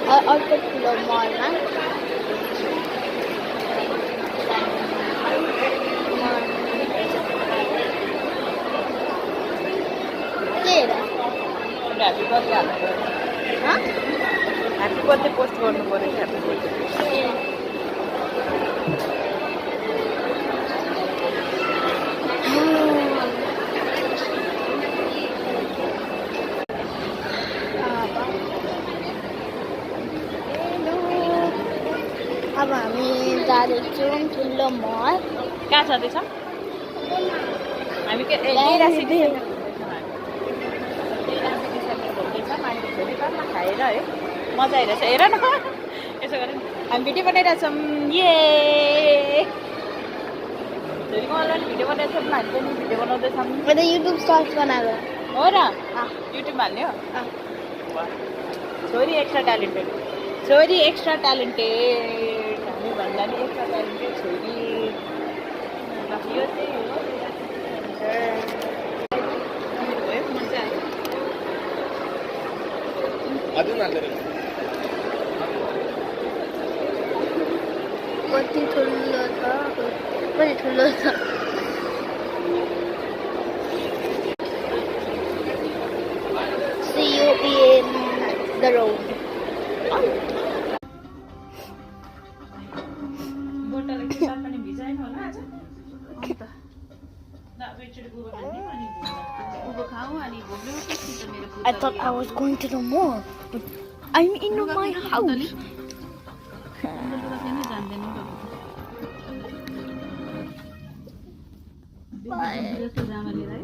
अर्को ठुलो मलमा के हेर ह्याप्पी बर्थडे हाल्नु पर्यो ह्याप्पी बर्थडे पोस्ट गर्नु पर्यो ह्याप्पी बर्थडे अब हामी जाँदैछौँ ठुलो मल कहाँ जाँदैछौँ हामी के खाएर है मजा आइरहेछ हेर न यसो गरेर हामी भिडियो बनाइरहेछौँ ये छोरीको अनलाइन भिडियो बनाइरहेछौँ हामी पनि भिडियो बनाउँदैछौँ मैले युट्युब सर्च बनाएको हो र युट्युबमा हाल्ने हो छोरी एक्स्ट्रा ट्यालेन्टेड हामी भन्दा नि एक्स्ट्रा ट्यालेन्टेड छोरी यो चाहिँ हो कति ठुलो छ कति ठुलो छ See you in the road. बोतल किताब पनि भिजाएन होला आज अन्त ल बेचेर गुगल भन्ने अनि गुगल खाऊ अनि भोग्यो त्यसै त मेरो I thought I was going to the mall, but I'm in my house. जाँदैन